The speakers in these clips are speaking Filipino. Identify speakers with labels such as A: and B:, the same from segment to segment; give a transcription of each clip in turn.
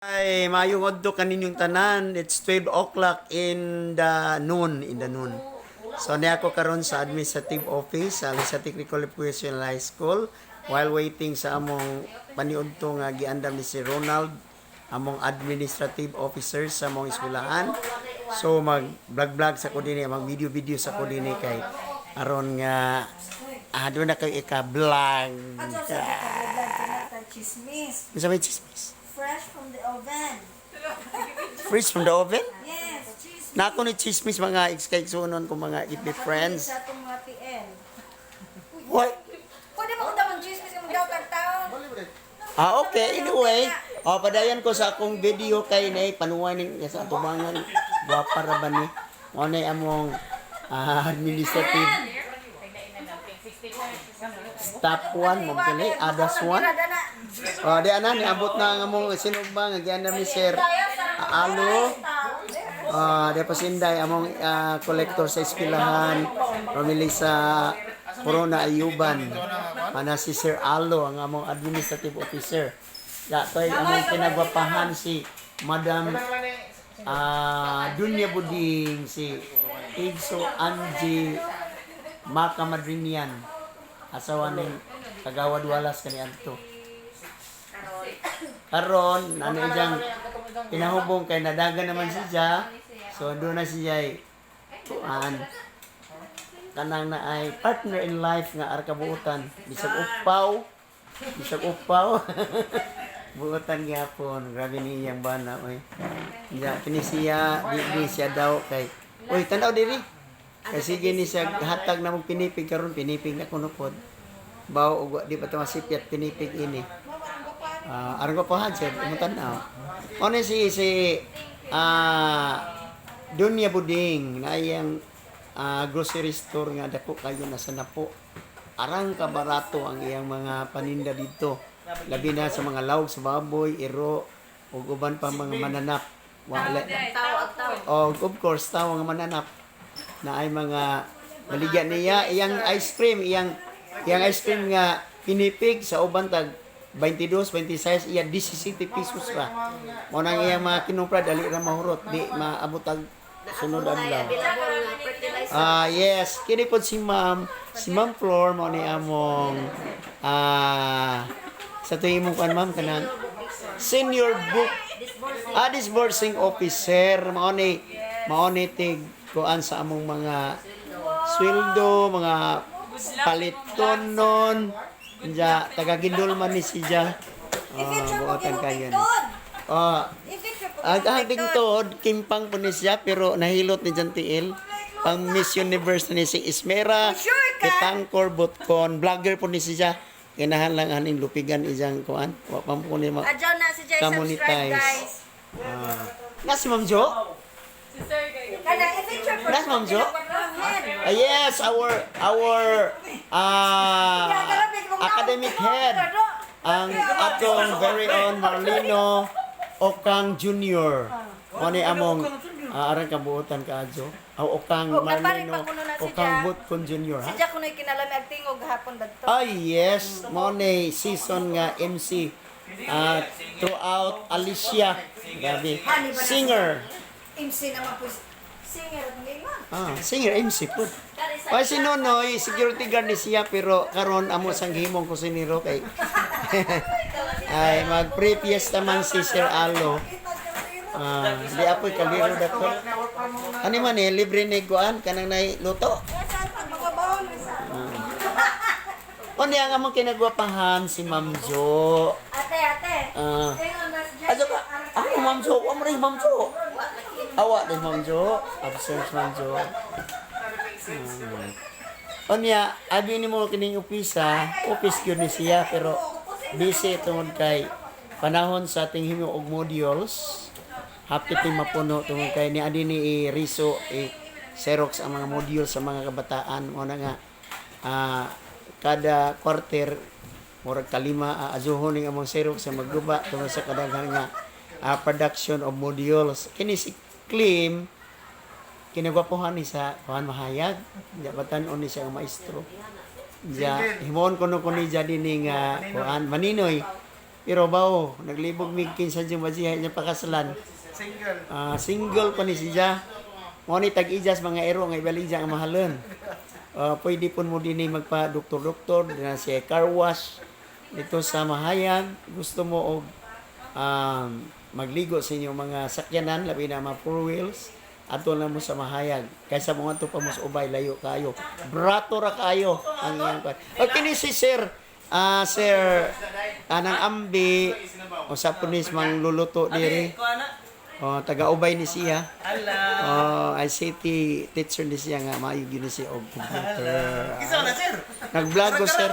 A: Ay, maayong adto kaninyong tanan. It's 12 o'clock in the noon. So, niya ako karon sa administrative office sa Lisa Technical Professional High School while waiting sa among paniudto nga giandam ni si Ronald, among administrative officer sa among eskwelahan. So, mag-vlog sa ko dinhi, mag-video sa ko dinhi kay aron nga doon na kayo ika-vlog.
B: Chismis.
A: Bisa may chismis?
B: Fresh from the oven.
A: Fresh from the oven?
B: Yes, chismis.
A: Na ako ni chismis mga ex-kaigsunon ko mga ipi friends.
B: Sa itong mga TL.
A: What?
B: Pwede mo kung daw chismis ka daw kang tao.
A: Okay. Anyway, padayon ko sa akong video kay nay panuwan ning sa tubangan. Guwapa ra ba ni? Mo nay among administrative step 1 mo kini adas 1. Di ana ni abot na ang among sinugba nga giandam ni Sir Alo. Di pasinday among collector sa eskwelahan, pamili sa Corona Ayuban. Mana si Sir Alo ang among administrative officer. Toy among pinagwapahan si Madam Dunya Buding, si Igso Angie Makamadrinian, asawa ni Kagawad Walas kaniadto. Karon ano ijang pinahubong kay nadagan naman siya. So doon na siya kanang na ay partner in life nga arkabuutan bisag upaw buutan gyapon. Grabe ni iyang bana oy. Ya kini siya di siya daw kay oy tanaw diri. Kay sige ni siya hatag na mong pinipig karon pinipig na kuno pod. Baw og di pa to masipyat pinipig ini. Aron ko pahan sir, umutan na. Ano si Dunya Buding na iyang grocery store nga dako kayo nasa napo. Arang ka barato ang iyang mga paninda dito. Labi na sa mga lawg sa baboy, iro, ug uban pa mga mananap. Wala. Of course, tao nga mananap na ay mga maligyan niya iyang ice cream, iyang ice cream nga pinipig sa uban tag 22, 26, iya 17 pesos ra. Mo nang iyang mga kinumpra dali ra mahurot, di maabot ang sunod adlaw. Yes, kini pod si Ma'am Flor mo ni among sa tuwing mong kan ma'am kanang senior book disbursing officer mao ni tig kuan sa among mga sweldo, mga paliton nun. Ja taga-Gindol man ni siya. Buotan kayo ni. Ang tingtod kimpang po ni siya pero nahilot ni Jantiel. Pang Miss Universe ni si Ismera. Kitangkor Botkon, vlogger po ni siya. Kinahan lang aning lupigan ijang kuan. Wa pa po ni
B: Adyaw na si Jay subscribe guys.
A: Nas Ma'am Jo?
B: Kada i-feature po.
A: Nas Ma'am Jo? Yes, our academic head, ang atong very own Marlino Okang Jr. Oni among aran kabuotan kaadyo. Okang Marlino Okang Botkon Jr.
B: Si Jack kunoy kinalami ag tingog hapon dagto.
A: Yes, mo ni season nga MC throughout Alicia. Gabi. Singer.
B: MC naman po. Singer at ngayon.
A: Singer MC po. Ay si Nonoy, security guard ni siya pero karon amo sang himong kusinero kay ay mag-pre-fiesta man si Sir Alo. Di apoy kaliro dato. Ani man libre ni kuan kanang nay luto. Oni ang among kinagwapahan si Ma'am Jo.
B: Ate.
A: Ajo ka. Ma'am Jo, wa mo rin Ma'am Jo. Awa din Ma'am Jo. Absence Ma'am Jo. Onya, abi ni mo kining office yun ni siya pero busy tungod kay panahon sa ating himo og modules. Happy ting mapuno tungod kay ni adi ni Riso Xerox ang mga modules sa mga kabataan mo na nga kada quarter murag kalima azuhon ning among Xerox sa magguba tungod sa kadaghan nga production of modules. Kini si Klim kinagwapohan ni sa kuhan mahayag jabatan ni siya ang maestro ja himon kuno ni jadi ning kuhan maninoy Pero bao, naglibog mig kinsa jung bajihay niya pakasalan.
C: Single.
A: Single pa ni siya. Mo ni tag-ijas mga ero nga ibalija ang mahalon. Pwede po mo din magpa-doktor-doktor, na siya car wash dito sa Mahayag. Gusto mo og magligo sa inyong mga sakyanan, labi na mga four wheels, ato lang mo sa Mahayag. Kaysa mo ato pa mo sa ubay, layo kayo. Brato ra kayo ang iyang kwan. O kini si Sir, Sir, anang ambi, o sa punis mang luluto diri. Taga-ubay ni siya. ICT teacher ni siya nga, maayo yun siya og computer.
C: Isa na, sir.
A: Nag-vlog ko, sir.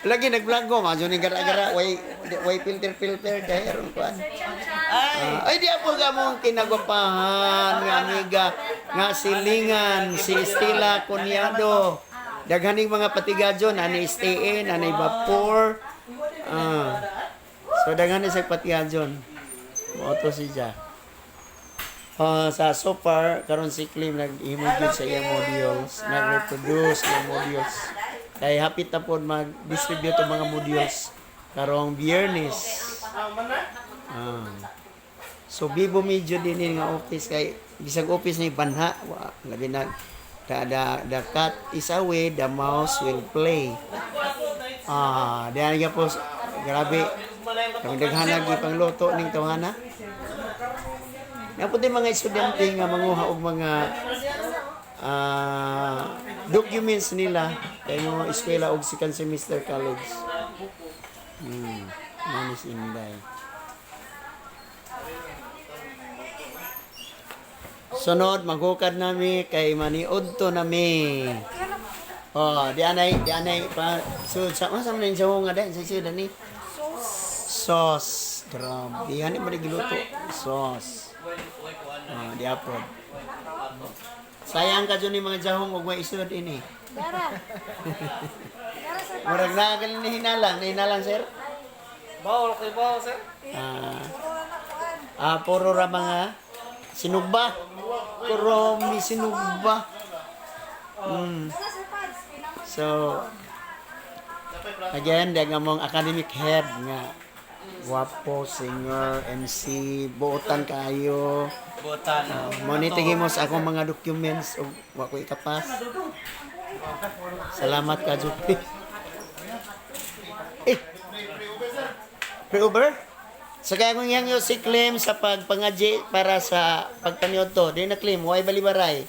A: Lagi nag-vlog ko, madyo ni gara-gara, way filter, kaya ron kuan. Ay, di ako ka mong kinagwapahan, nga amiga, nga silingan, si Estela Coniado. Daghaning mga patigadyon, ani stay in, ani vapor. So, daghaning sa patigadyon. Moto siya. So far, karon si Klim nag-imod sa iyang modules, nag-reproduce ng modules. Kaya hapit na po mag-distribute ang mga modules karong Biyernes. So bibo medyo din nga office kay bisag office ni banha, labi na the cat is away, the mouse will play. Diyan nga po grabe. Kung daghanag ipang luto ning tawhana. Nga po din mga estudyante nga manguha og mga documents nila kay yung eskwela og second semester college. Manis Inday. Sunod, maghukad nami kay maniud to nami. Di anay pa so sa man yung jawong nga sa suda ni sauce. Grabe, hani man giluto sauce. Di upload. Sayang ka dyan mga jahong ug may isod ini.
B: Dara.
A: Murag nagal ni hinalang sir.
C: Bawal kay bawal, sir.
A: Puro ra mga sinugba. Puro mi sinugba. So again, dagang mong academic head nga guwapo, singer, MC, buotan kayo.
C: Buotan.
A: Monitigi mo sa akong mga documents o wa ko ikapas. Salamat ka, Jupi. Pre-Uber? Sa kaya kong yang si claim sa pagpangaji para sa pagpaniod to. Di na claim, huwag balibaray.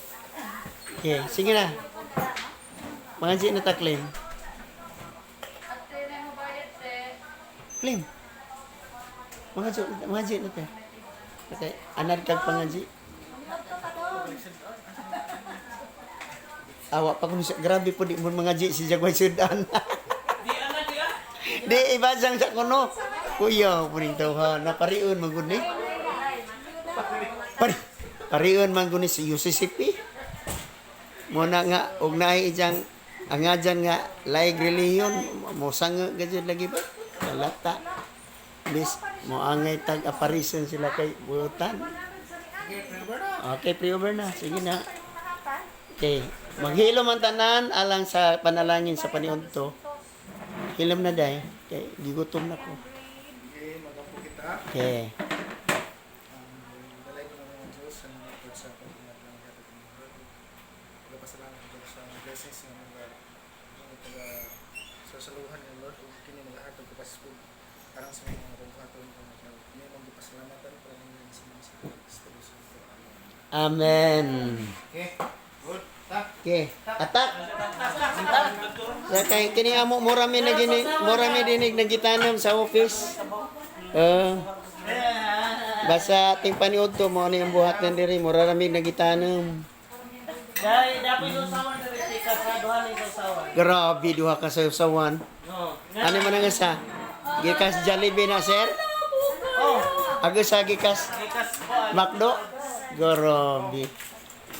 A: Okay, sige na. Pangaji na ta claim. Claim. Mangaji na ta. Okay, anad kag pangaji. Awa pa ko siya. Grabe po di mo mangaji si Jagway Sudan. Di ibasang sa kuno. Kuya, puning tawha. Napariun mangguni. Pariun mangguni si UCCP. Muna nga, og naay ijang ang nga dyan nga, laig reliyon, mo sang gadyan lagi ba? Kalata. Bis, mo angay tag-aparison sila kay buutan. Okay, pre-over na. Sige na. Okay. Maghilom ang tanan alang sa panalangin sa paniod to. Hilom na day. Okay, gigutom na ko.
C: Okay, magampo kita.
A: Okay.
C: Dalay ko ng mga Diyos sa mga pag sa pag-ingat ng hatag ng Lord. Pagpasalamat ko sa blessings ng mga sa saluhan ng Lord kung kini nag-ahatag ko paspo parang sa mga paghaton ko na kini mong pasalamatan para ng sa mga sa
A: Amen.
C: Okay. Good. Tak.
A: Okay. Atak. Sa kay kini amo murami na gini, murami dinig nagitanam sa office. Basta ting paniud to mo ni ang buhat nan diri murami nagitanam.
D: Dahil dapat yung sawan na rin ka sa duha ni sawan.
A: Grabe duha ka sa usawan.
D: No.
A: Ano man nga sa? Gikas Jollibee na sir?
D: Oh,
A: Agus sa gikas
D: ikas ko.
A: Macdo? Grabe.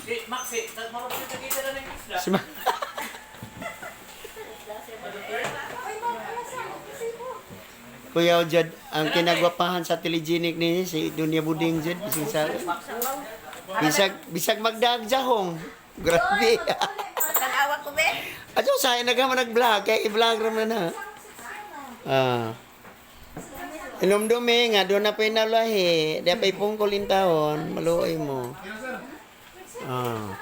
D: Si Maxi, marunong kita na ng isla.
A: Si Ma- Kuya Ojad, ang kinagwapahan sa telegenic ni si Dunia Buding Jed, bisag magdag jahong. Grabe.
B: Tanawa ko be.
A: Ato sa nagama nag-vlog kay i-vlog ra man na. Inumdumi nga, doon na pinalahi. Di pa ipungkulin taon, maluoy mo. Ah.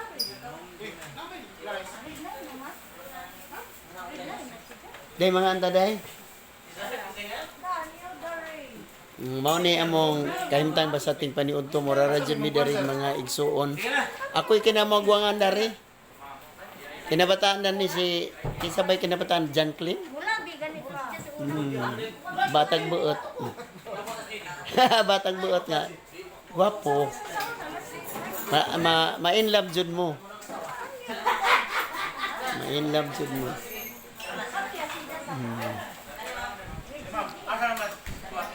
A: Day mga anta day. Mao ni among kahimtang basta ting paniudto mo raradjud mi diri mga igsuon. Ako'y kinamagwangan dari. Kinabataan na ni si kisabay kinabataan John Clean.
B: Wala, di ganito.
A: Batag buot. Batag buot nga. Gwapo. Ma-in love jud mo. Ma-in love jud mo.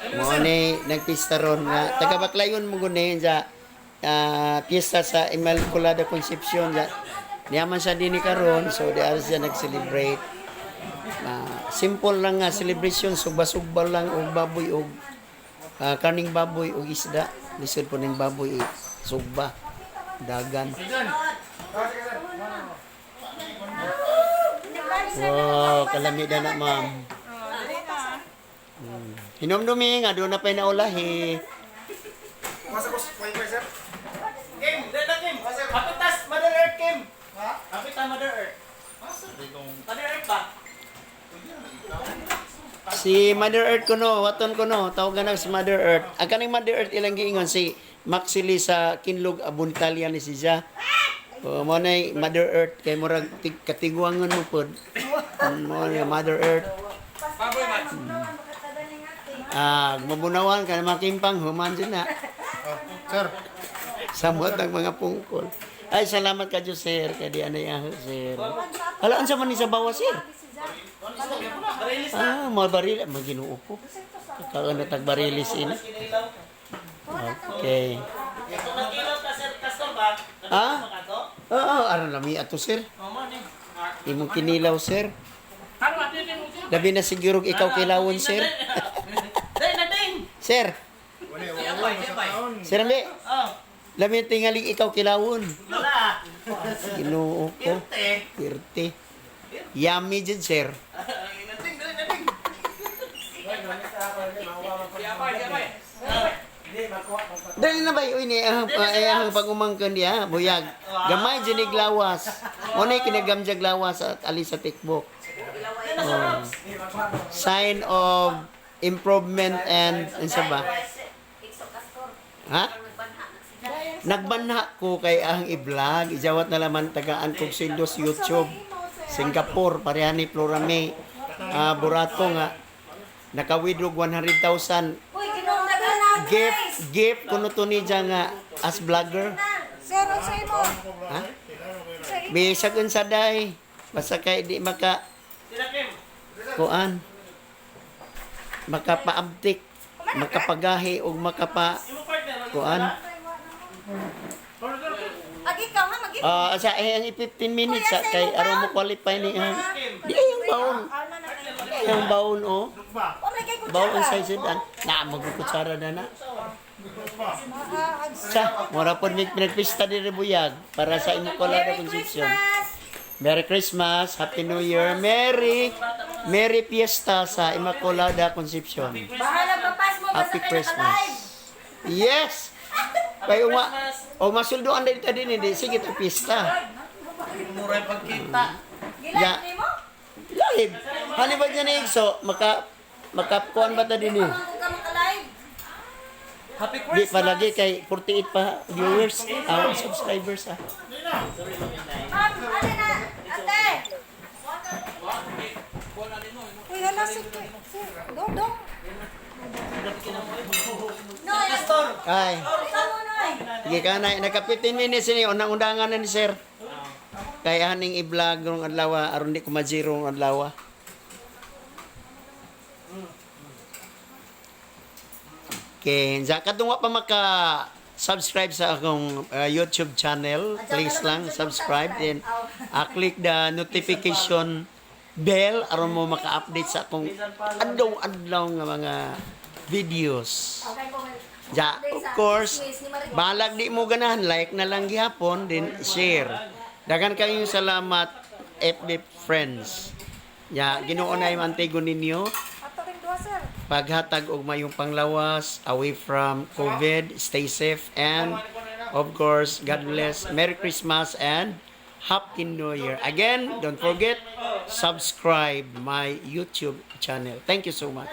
A: Mo ni nagpista ron nga taga Baclayon mo guni sa piyesta sa Immaculada Concepcion sa niyaman siya dinhi karon so di ara siya nag-celebrate. Simple lang nga celebration sugba-sugba lang og baboy og kaning baboy og isda lisod po ning baboy sugba dagan. Wow, kalamida na ma'am. Hinomdumi nga doon na pa naulahi.
C: Masa ko, wifi sir?
D: Kim, dito Kim. Kapitas Mother Earth Kim. Ha? Kapita Mother Earth. Mother Earth ba?
A: Si Mother Earth kuno, waton kuno, tawagan na si Mother Earth. Ang kaning Mother Earth ilang giingon si Maxili sa Kinlog Abuntalia ni siya. Mo na Mother Earth kay murag katiguangan mo pod. Mo na Mother Earth. Mabunawan ka na makimpang human dyan na.
C: Sir.
A: Samot ang mga pungkol. Ay, salamat ka Diyos, sir. Kaya di anay ang sir. Alaan sa man ni sa bawa, sir. Mga baril. Maginuo po. Kakaano tagbarilis ini. Okay.
D: Ito nagkilaw ka sir Castor ba?
A: Oo, aran lami ato, sir. Imong kinilaw, sir. Labi na siguro ikaw kilawon, sir.
D: Day na ding.
A: Sir. Sir, ambi.
D: Oh.
A: Labi tingaling ikaw kilawon.
D: Wala.
A: Ginoo ko. Pirte. Yummy dyan, sir. Dali na ba yun ang pag-umangkan diya, buyag. Gamay dyan iglawas. Unay kinagamjag lawas at alis sa tikbok. Sign of improvement and sa ba? Ha? Nagbanha ko kay ang i-vlog. Ijawat na laman tagaan kong sindos YouTube. Singapore, pareha ni Flora May. Burato nga. Nakawidrog 100,000.
B: Uy, kinundagan na,
A: Gift kuno to ni dyan nga as vlogger.
B: Sir, ang sa'yo mo.
A: Ha? Bisag sa day. Basta kay di maka
D: Sila Kim.
A: kuan. Makapaabtik. Makapagahi o makapa
D: Imo partner.
A: kuan.
B: Agi ka nga, magi.
A: Asa ang 15 minutes sa kay aron mo qualify ni di yung baon. Yung baon oh. Baon ang size dan. Na magkukutsara na na. Sa mura pod mig pinagpista diri buyag para sa Immaculada Concepcion. Merry Christmas, Happy New Year, Merry Fiesta sa Immaculada Concepcion.
B: Bahala papas mo, basta
A: Happy
B: kayo
A: Christmas.
B: naka-live.
A: Yes. Kayo masuldoan din ta din hindi sige ta pista.
D: Mura pagkita.
B: Gilan
A: Ya.
B: ni mo?
A: Live. Hani ba dyan igso makakuan ba ta din ni?
B: Kung ka maka-live.
D: Happy
A: Di
D: Christmas.
A: pa lagi kay 48 pa viewers, subscribers ah.
B: Ma'am, ate na, ate. Uy, hala, sige. Dong. No,
D: Castor.
A: Ay,
B: ikaw mo, Noy.
A: sige ka na naka 15 minutes ni unang-undangan na ni sir. Kay haning i-vlog rong adlaw aron di ko ma-zero rong adlaw. Okay, sa katungwa pa maka-subscribe sa akong YouTube channel, please lang subscribe and click the notification bell aron mo maka-update sa akong adlaw nga mga videos.
B: Okay po.
A: Ja, of course, balag di mo ganahan, like na lang gihapon, then share. Dagan kayong salamat, FB friends. Ya, Ginoo na yung antigo ninyo.
B: Ato rin doha, sir.
A: paghatag og mayong panglawas away from COVID. Stay safe and of course, God bless. Merry Christmas and Happy New Year. Again, don't forget, subscribe my YouTube channel. Thank you so much.